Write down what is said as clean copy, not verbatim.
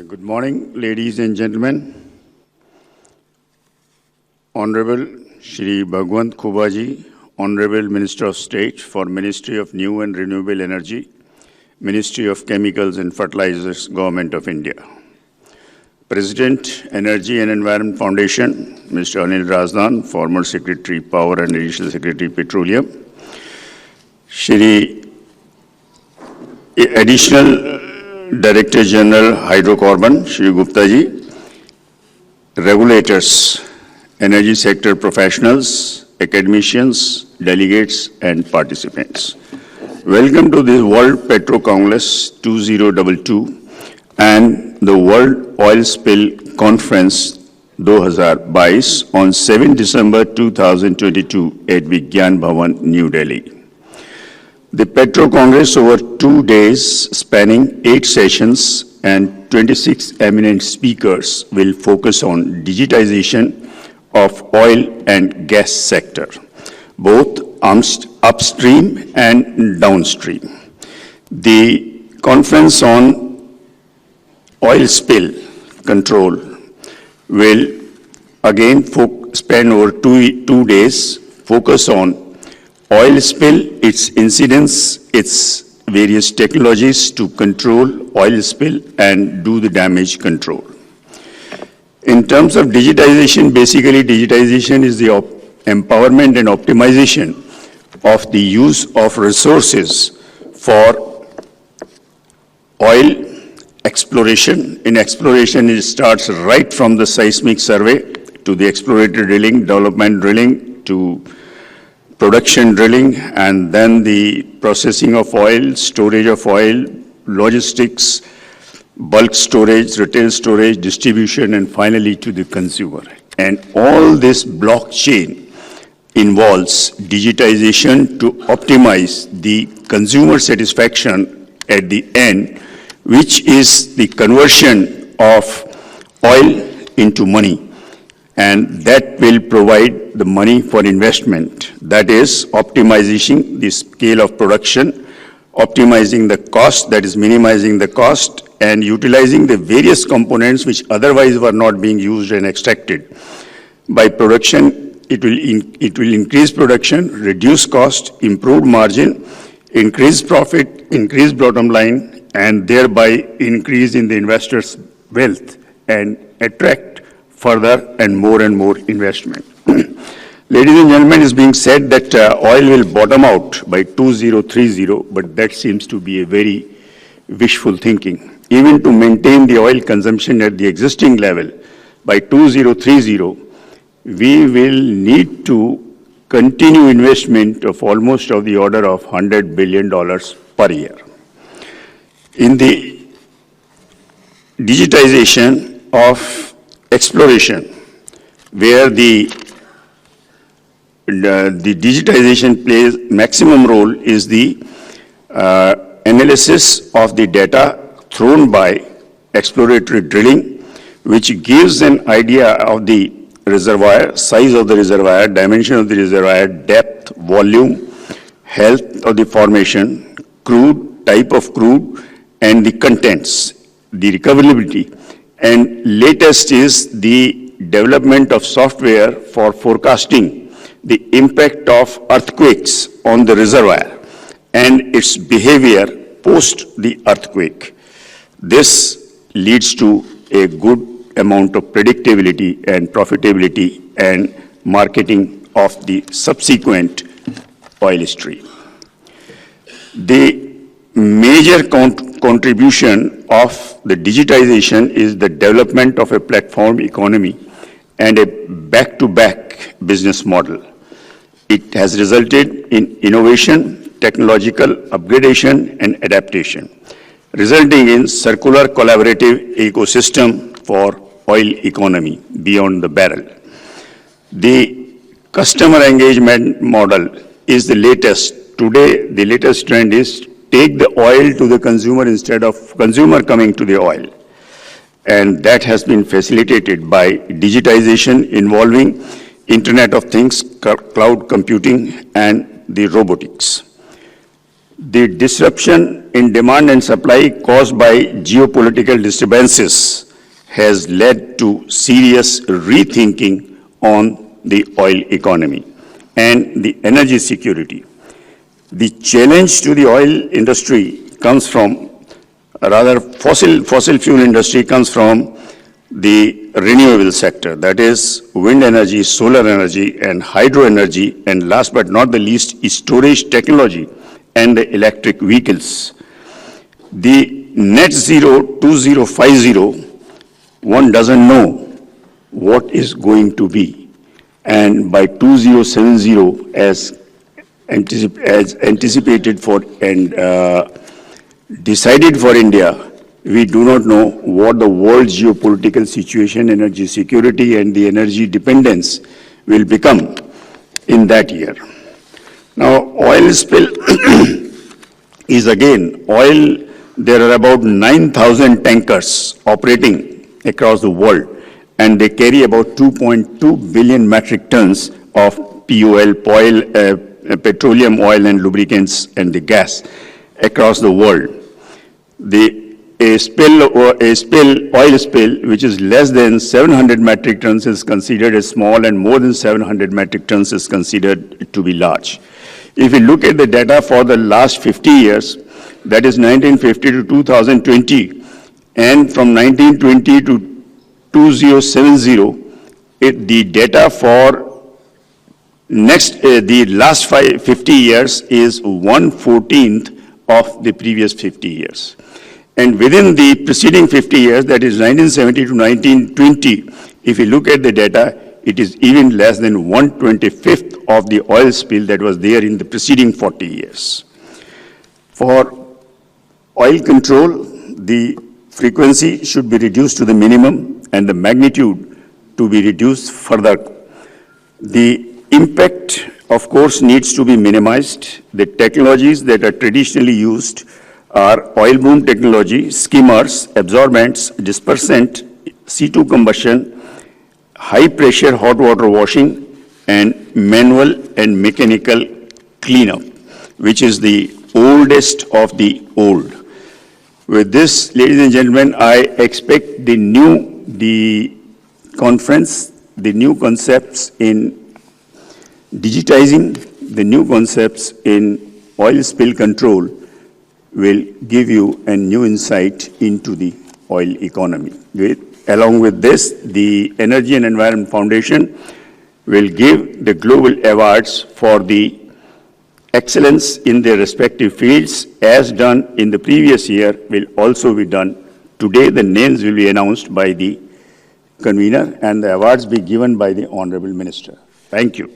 Good morning, ladies and gentlemen. Honorable Shri Bhawan Khubaji, Honorable Minister of State for Ministry of New and Renewable Energy, Ministry of Chemicals and Fertilizers, Government of India. President, Energy and Environment Foundation, Mr. Anil Razdan, former Secretary, Power and Additional Secretary, Petroleum. Shri Additional Director General Hydrocarbon, Shri Gupta ji, regulators, energy sector professionals, academicians, delegates, and participants. Welcome to the World Petro Congress 2022 and the World Oil Spill Conference 2022 on 7 December 2022 at Vigyan Bhawan, New Delhi. The Petro Congress over 2 days spanning 8 sessions and 26 eminent speakers will focus on digitization of oil and gas sector, both upstream and downstream. The conference on oil spill control will again spend over two days, focus on oil spill, its incidence, its various technologies to control oil spill and do the damage control. In terms of digitization, basically digitization is the empowerment and optimization of the use of resources for oil exploration. In exploration, it starts right from the seismic survey to the exploratory drilling, development drilling, to production drilling, and then the processing of oil, storage of oil, logistics, bulk storage, retail storage, distribution, and finally to the consumer. And all this blockchain involves digitization to optimize the consumer satisfaction at the end, which is the conversion of oil into money. And that will provide the money for investment. That is optimizing the scale of production, optimizing the cost, that is minimizing the cost, and utilizing the various components which otherwise were not being used and extracted. By production, it will increase production, reduce cost, improve margin, increase profit, increase bottom line, and thereby increase in the investor's wealth and attract further and more investment. Ladies and gentlemen, it's being said that oil will bottom out by 2030, but that seems to be a very wishful thinking. Even to maintain the oil consumption at the existing level by 2030, we will need to continue investment of almost of the order of $100 billion per year. In the digitization of exploration, where the digitization plays maximum role is the analysis of the data thrown by exploratory drilling, which gives an idea of the reservoir, size of the reservoir, dimension of the reservoir, depth, volume, health of the formation, crude, type of crude, and the contents, the recoverability. And latest is the development of software for forecasting the impact of earthquakes on the reservoir and its behavior post the earthquake. This leads to a good amount of predictability and profitability and marketing of the subsequent oil stream. The major contribution of the digitization is the development of a platform economy and a back-to-back business model. It has resulted in innovation, technological upgradation, and adaptation, resulting in circular collaborative ecosystem for oil economy beyond the barrel. The customer engagement model is the latest. Today, the latest trend is take the oil to the consumer instead of consumer coming to the oil. And that has been facilitated by digitization involving Internet of Things, cloud computing, and the robotics. The disruption in demand and supply caused by geopolitical disturbances has led to serious rethinking on the oil economy and the energy security. The challenge to the oil industry comes from, rather fossil fuel industry comes from the renewable sector, that is wind energy, solar energy, and hydro energy, and last but not the least, storage technology and the electric vehicles. The net zero 2050, one doesn't know what is going to be. And by 2070, as anticipated for and decided for India, we do not know what the world geopolitical situation, energy security, and the energy dependence will become in that year. Now, oil spill is again oil. There are about 9,000 tankers operating across the world, and they carry about 2.2 billion metric tons of POL, petroleum, oil, and lubricants, and the gas across the world. Oil spill, which is less than 700 metric tons, is considered as small, and more than 700 metric tons is considered to be large. If you look at the data for the last 50 years, that is 1950 to 2020, and from 1920 to 2070, the data for the last 50 years is 1/14 of the previous 50 years. And within the preceding 50 years, that is 1970 to 1920, if you look at the data, it is even less than 1/25 of the oil spill that was there in the preceding 40 years. For oil control, the frequency should be reduced to the minimum and the magnitude to be reduced further. The impact, of course, needs to be minimized. The technologies that are traditionally used are oil boom technology, skimmers, absorbents, dispersant, C2 combustion, high pressure hot water washing, and manual and mechanical cleanup, which is the oldest of the old. With this, ladies and gentlemen, I expect the conference, the new concepts in digitizing, the new concepts in oil spill control will give you a new insight into the oil economy. Along with this, the Energy and Environment Foundation will give the global awards for the excellence in their respective fields, as done in the previous year, will also be done. Today, the names will be announced by the convener and the awards be given by the Honorable Minister. Thank you.